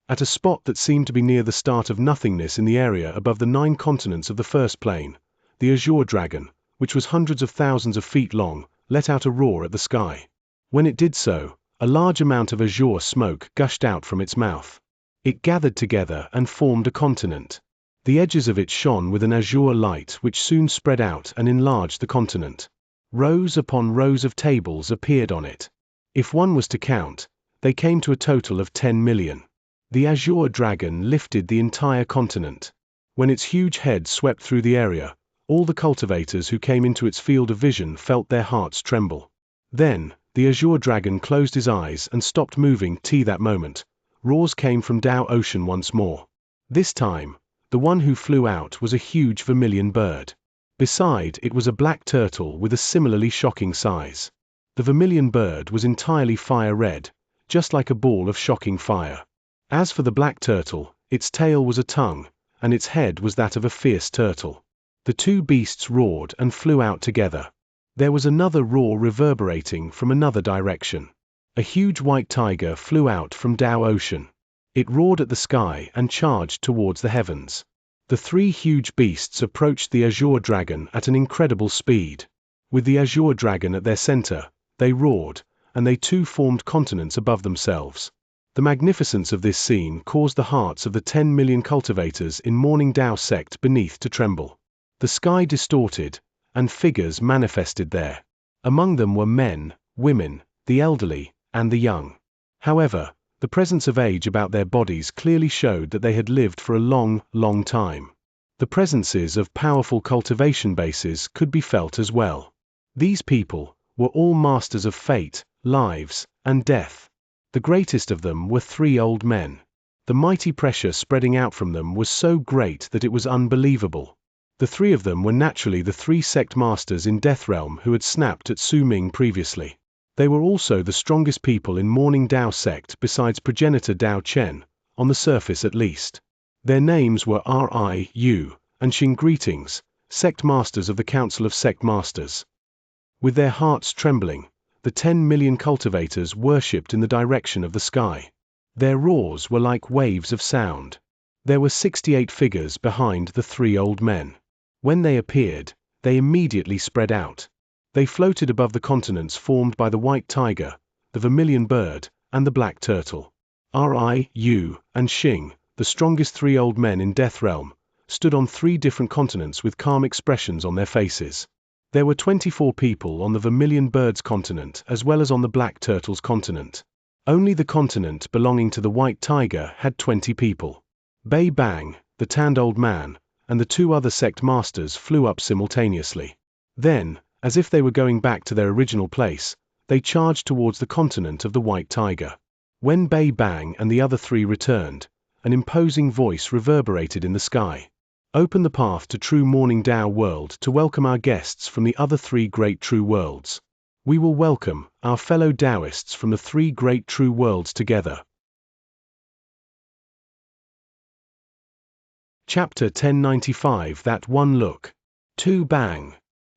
At a spot that seemed to be near the start of nothingness in the area above the 9 continents of the 1st plane, the azure dragon, which was hundreds of thousands of feet long, let out a roar at the sky. When it did so, a large amount of azure smoke gushed out from its mouth. It gathered together and formed a continent. The edges of it shone with an azure light which soon spread out and enlarged the continent. Rows upon rows of tables appeared on it. If one was to count, they came to a total of 10 million. The azure dragon lifted the entire continent. When its huge head swept through the area, all the cultivators who came into its field of vision felt their hearts tremble. Then, the azure dragon closed his eyes and stopped moving. That moment, roars came from Dao Ocean once more. This time, the one who flew out was a huge vermilion bird. Beside it was a black turtle with a similarly shocking size. The vermilion bird was entirely fire red, just like a ball of shocking fire. As for the black turtle, its tail was a tongue, and its head was that of a fierce turtle. The 2 beasts roared and flew out together. There was another roar reverberating from another direction. A huge white tiger flew out from Dao Ocean. It roared at the sky and charged towards the heavens. The 3 huge beasts approached the azure dragon at an incredible speed. With the azure dragon at their center, they roared, and they too formed continents above themselves. The magnificence of this scene caused the hearts of the 10 million cultivators in Morning Dao sect beneath to tremble. The sky distorted, and figures manifested there. Among them were men, women, the elderly, and the young. However, the presence of age about their bodies clearly showed that they had lived for a long, long time. The presences of powerful cultivation bases could be felt as well. These people were all masters of fate, lives, and death. The greatest of them were 3 old men. The mighty pressure spreading out from them was so great that it was unbelievable. The 3 of them were naturally the 3 sect masters in Death Realm who had snapped at Su Ming previously. They were also the strongest people in Morning Dao sect besides progenitor Dao Chen, on the surface at least. Their names were Riu and Xing Greetings, sect masters of the Council of Sect Masters. With their hearts trembling, the 10 million cultivators worshipped in the direction of the sky. Their roars were like waves of sound. There were 68 figures behind the three old men. When they appeared, they immediately spread out. They floated above the continents formed by the white tiger, the vermilion bird, and the black turtle. Yu, and Xing, the strongest three old men in Death Realm, stood on 3 different continents with calm expressions on their faces. There were 24 people on the vermilion bird's continent as well as on the black turtle's continent. Only the continent belonging to the white tiger had 20 people. Bei Bang, the tanned old man, and the 2 other sect masters flew up simultaneously. Then, as if they were going back to their original place, they charged towards the continent of the white tiger. When Bei Bang and the other 3 returned, an imposing voice reverberated in the sky. Open the path to True Morning Dao World to welcome our guests from the other 3 great true worlds. We will welcome our fellow Taoists from the 3 great true worlds together. Chapter 1095 That One Look. 2 Bang.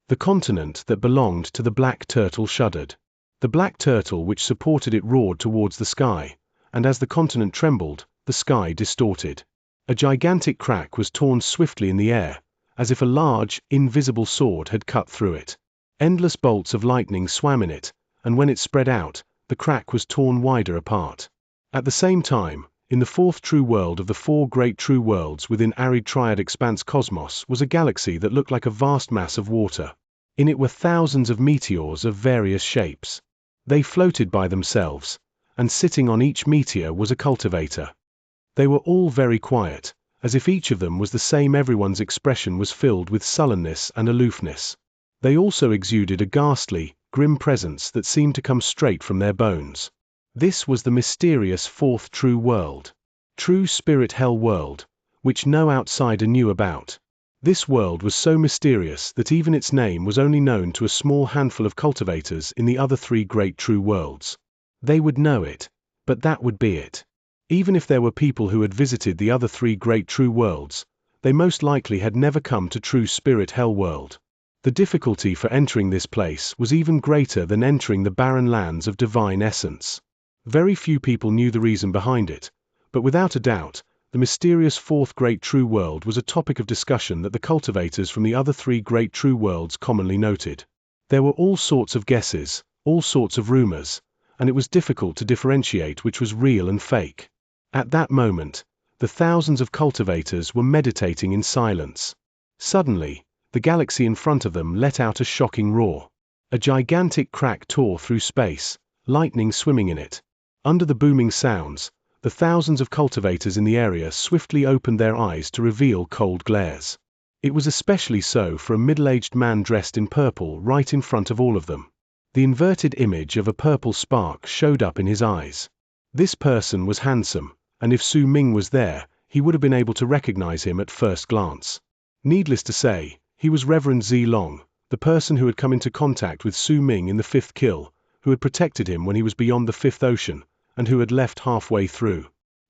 The continent that belonged to the black turtle shuddered. The black turtle which supported it roared towards the sky, and as the continent trembled, the sky distorted. A gigantic crack was torn swiftly in the air, as if a large, invisible sword had cut through it. Endless bolts of lightning swam in it, and when it spread out, the crack was torn wider apart. At the same time, in the 4th true world of the 4 great true worlds within arid triad expanse cosmos was a galaxy that looked like a vast mass of water. In it were thousands of meteors of various shapes. They floated by themselves, and sitting on each meteor was a cultivator. They were all very quiet, as if each of them was the same. Everyone's expression was filled with sullenness and aloofness. They also exuded a ghastly, grim presence that seemed to come straight from their bones. This was the mysterious 4th true world, True Spirit Hell World, which no outsider knew about. This world was so mysterious that even its name was only known to a small handful of cultivators in the other 3 great true worlds. They would know it, but that would be it. Even if there were people who had visited the other 3 great true worlds, they most likely had never come to True Spirit Hell World. The difficulty for entering this place was even greater than entering the barren lands of divine essence. Very few people knew the reason behind it, but without a doubt, the mysterious 4th great true world was a topic of discussion that the cultivators from the other 3 great true worlds commonly noted. There were all sorts of guesses, all sorts of rumors, and it was difficult to differentiate which was real and fake. At that moment, the thousands of cultivators were meditating in silence. Suddenly, the galaxy in front of them let out a shocking roar. A gigantic crack tore through space, lightning swimming in it. Under the booming sounds, the thousands of cultivators in the area swiftly opened their eyes to reveal cold glares. It was especially so for a middle-aged man dressed in purple right in front of all of them. The inverted image of a purple spark showed up in his eyes. This person was handsome, and if Su Ming was there, he would have been able to recognize him at first glance. Needless to say, he was Reverend Zilong, the person who had come into contact with Su Ming in the 5th kill, who had protected him when he was beyond the 5th ocean, and who had left halfway through.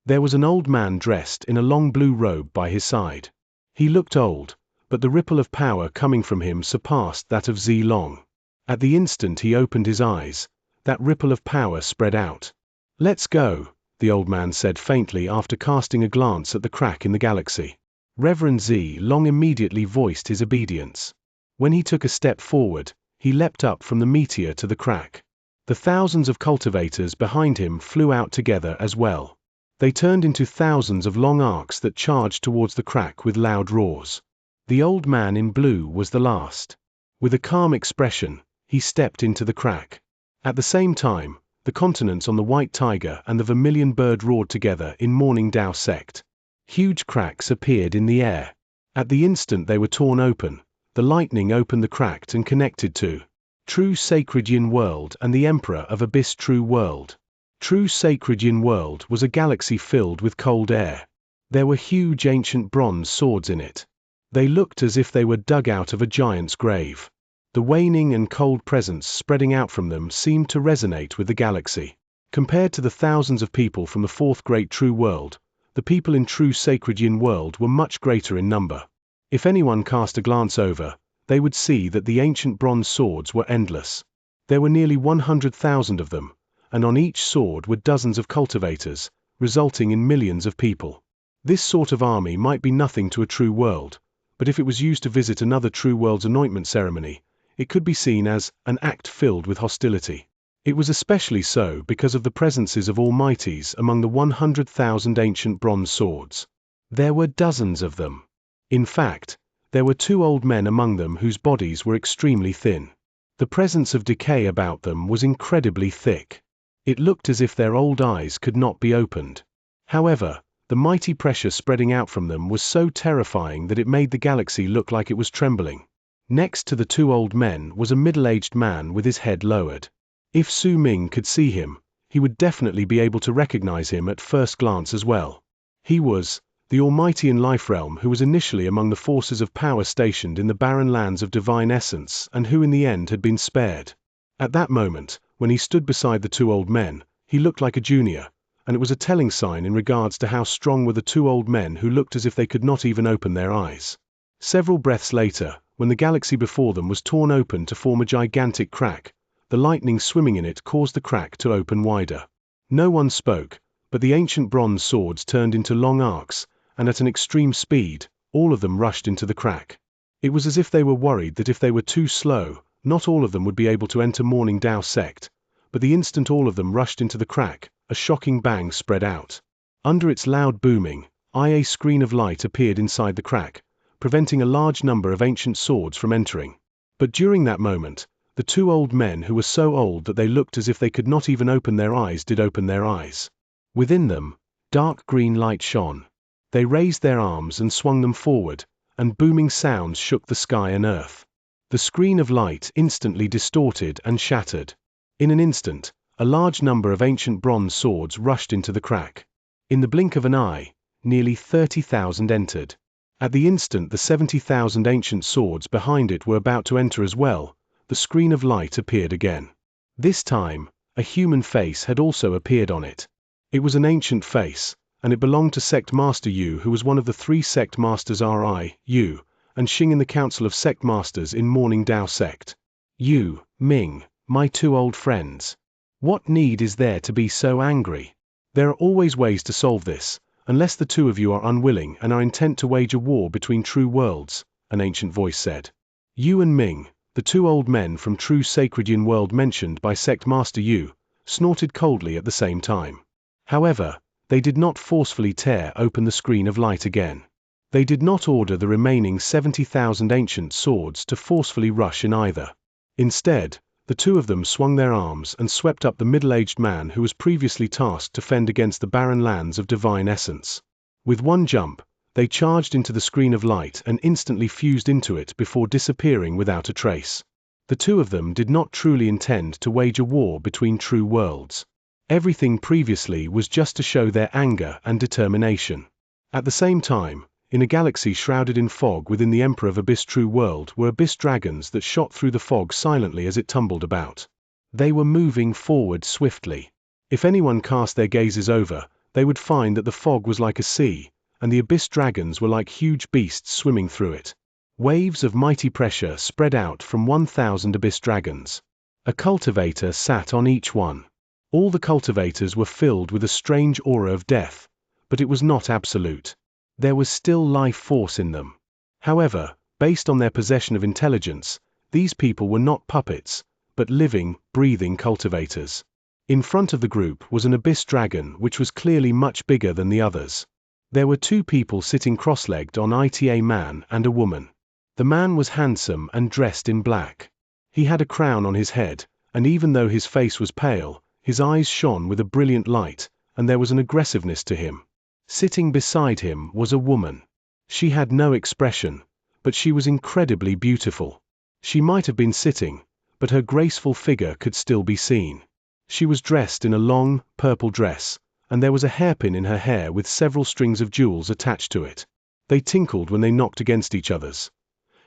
There was an old man dressed in a long blue robe by his side. He looked old, but the ripple of power coming from him surpassed that of Zilong. At the instant he opened his eyes, that ripple of power spread out. "Let's go," the old man said faintly after casting a glance at the crack in the galaxy. Reverend Zilong immediately voiced his obedience. When he took a step forward, he leapt up from the meteor to the crack. The thousands of cultivators behind him flew out together as well. They turned into thousands of long arcs that charged towards the crack with loud roars. The old man in blue was the last. With a calm expression, he stepped into the crack. At the same time, the continents on the white tiger and the vermilion bird roared together in Morning Dao sect. Huge cracks appeared in the air. At the instant they were torn open, the lightning opened the cracked and connected to True Sacred Yin World and the Emperor of Abyss True World. True Sacred Yin World was a galaxy filled with cold air. There were huge ancient bronze swords in it. They looked as if they were dug out of a giant's grave. The waning and cold presence spreading out from them seemed to resonate with the galaxy. Compared to the thousands of people from the 4th great true world, the people in True Sacred Yin World were much greater in number. If anyone cast a glance over, they would see that the ancient bronze swords were endless. There were nearly 100,000 of them, and on each sword were dozens of cultivators, resulting in millions of people. This sort of army might be nothing to a true world, but if it was used to visit another true world's anointment ceremony, it could be seen as an act filled with hostility. It was especially so because of the presences of almighties among the 100,000 ancient bronze swords. There were dozens of them. In fact, there were 2 old men among them whose bodies were extremely thin. The presence of decay about them was incredibly thick. It looked as if their old eyes could not be opened. However, the mighty pressure spreading out from them was so terrifying that it made the galaxy look like it was trembling. Next to the 2 old men was a middle-aged man with his head lowered. If Su Ming could see him, he would definitely be able to recognize him at first glance as well. He was the Almighty in Life Realm who was initially among the forces of power stationed in the barren lands of divine essence and who in the end had been spared. At that moment, when he stood beside the 2 old men, he looked like a junior, and it was a telling sign in regards to how strong were the 2 old men who looked as if they could not even open their eyes. Several breaths later, when the galaxy before them was torn open to form a gigantic crack, the lightning swimming in it caused the crack to open wider. No one spoke, but the ancient bronze swords turned into long arcs, and at an extreme speed, all of them rushed into the crack. It was as if they were worried that if they were too slow, not all of them would be able to enter Morning Dao sect, but the instant all of them rushed into the crack, a shocking bang spread out. Under its loud booming, a screen of light appeared inside the crack, preventing a large number of ancient swords from entering. But during that moment, the 2 old men who were so old that they looked as if they could not even open their eyes did open their eyes. Within them, dark green light shone. They raised their arms and swung them forward, and booming sounds shook the sky and earth. The screen of light instantly distorted and shattered. In an instant, a large number of ancient bronze swords rushed into the crack. In the blink of an eye, nearly 30,000 entered. At the instant the 70,000 ancient swords behind it were about to enter as well, the screen of light appeared again. This time, a human face had also appeared on it. It was an ancient face, and it belonged to Sect Master Yu, who was one of the 3 Sect Masters Ri, Yu, and Xing in the Council of Sect Masters in Morning Dao Sect. Yu, Ming, my 2 old friends. What need is there to be so angry? There are always ways to solve this, unless the 2 of you are unwilling and are intent to wage a war between true worlds, an ancient voice said. Yu and Ming, the 2 old men from true Sacred Yin world mentioned by Sect Master Yu, snorted coldly at the same time. However, they did not forcefully tear open the screen of light again. They did not order the remaining 70,000 ancient swords to forcefully rush in either. Instead, the 2 of them swung their arms and swept up the middle-aged man who was previously tasked to fend against the barren lands of divine essence. With one jump, they charged into the screen of light and instantly fused into it before disappearing without a trace. The 2 of them did not truly intend to wage a war between true worlds. Everything previously was just to show their anger and determination. At the same time, in a galaxy shrouded in fog within the Emperor of Abyss True World were abyss dragons that shot through the fog silently as it tumbled about. They were moving forward swiftly. If anyone cast their gazes over, they would find that the fog was like a sea, and the abyss dragons were like huge beasts swimming through it. Waves of mighty pressure spread out from 1,000 abyss dragons. A cultivator sat on each one. All the cultivators were filled with a strange aura of death, but it was not absolute. There was still life force in them. However, based on their possession of intelligence, these people were not puppets, but living, breathing cultivators. In front of the group was an abyss dragon which was clearly much bigger than the others. There were 2 people sitting cross-legged on it, a man and a woman. The man was handsome and dressed in black. He had a crown on his head, and even though his face was pale, his eyes shone with a brilliant light, and there was an aggressiveness to him. Sitting beside him was a woman. She had no expression, but she was incredibly beautiful. She might have been sitting, but her graceful figure could still be seen. She was dressed in a long, purple dress, and there was a hairpin in her hair with several strings of jewels attached to it. They tinkled when they knocked against each other's.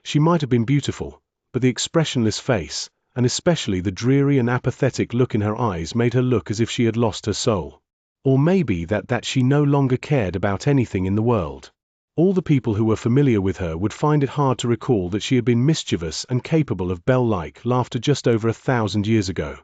She might have been beautiful, but the expressionless face, and especially the dreary and apathetic look in her eyes made her look as if she had lost her soul. Or maybe that she no longer cared about anything in the world. All the people who were familiar with her would find it hard to recall that she had been mischievous and capable of bell-like laughter just over 1,000 years ago.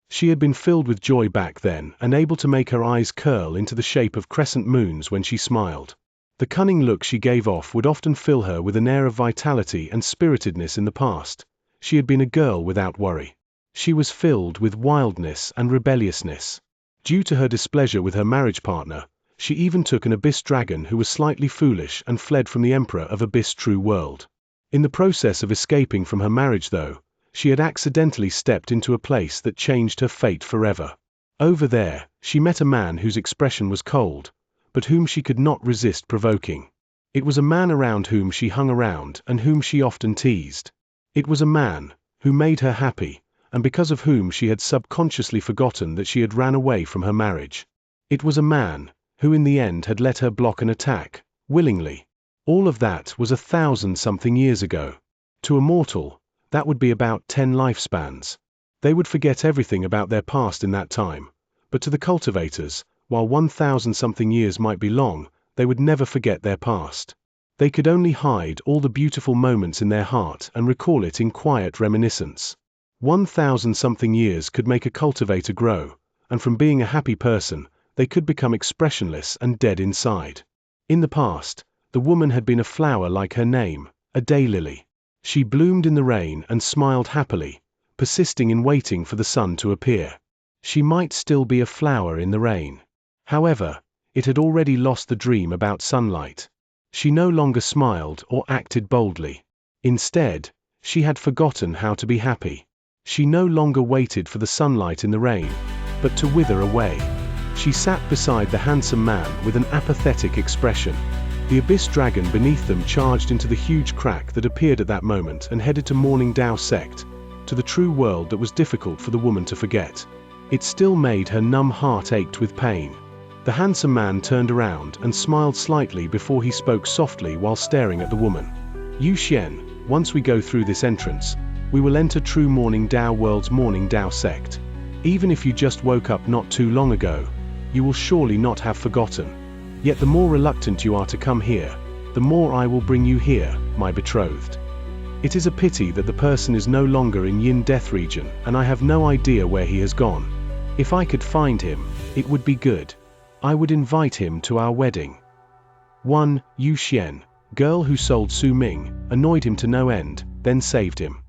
She had been filled with joy back then and able to make her eyes curl into the shape of crescent moons when she smiled. The cunning look she gave off would often fill her with an air of vitality and spiritedness in the past. She had been a girl without worry. She was filled with wildness and rebelliousness. Due to her displeasure with her marriage partner, she even took an abyss dragon who was slightly foolish and fled from the emperor of Abyss True World. In the process of escaping from her marriage though, she had accidentally stepped into a place that changed her fate forever. Over there, she met a man whose expression was cold, but whom she could not resist provoking. It was a man around whom she hung around and whom she often teased. It was a man who made her happy, and because of whom she had subconsciously forgotten that she had ran away from her marriage. It was a man who in the end had let her block an attack, willingly. All of that was 1,000-something years ago. To a mortal, that would be about 10 lifespans. They would forget everything about their past in that time, but to the cultivators, while 1,000-something years might be long, they would never forget their past. They could only hide all the beautiful moments in their heart and recall it in quiet reminiscence. 1,000-something years could make a cultivator grow, and from being a happy person, they could become expressionless and dead inside. In the past, the woman had been a flower like her name, a daylily. She bloomed in the rain and smiled happily, persisting in waiting for the sun to appear. She might still be a flower in the rain. However, it had already lost the dream about sunlight. She no longer smiled or acted boldly. Instead, she had forgotten how to be happy. She no longer waited for the sunlight in the rain, but to wither away. She sat beside the handsome man with an apathetic expression. The abyss dragon beneath them charged into the huge crack that appeared at that moment and headed to Morning Dao sect, to the true world that was difficult for the woman to forget. It still made her numb heart ached with pain. The handsome man turned around and smiled slightly before he spoke softly while staring at the woman. Yu Xian, once we go through this entrance, we will enter true Morning Dao world's Morning Dao sect. Even if you just woke up not too long ago, you will surely not have forgotten. Yet the more reluctant you are to come here, the more I will bring you here, my betrothed. It is a pity that the person is no longer in Yin Death region, and I have no idea where he has gone. If I could find him, it would be good. I would invite him to our wedding. 1. Yu Xian, girl who sold Su Ming, annoyed him to no end, then saved him.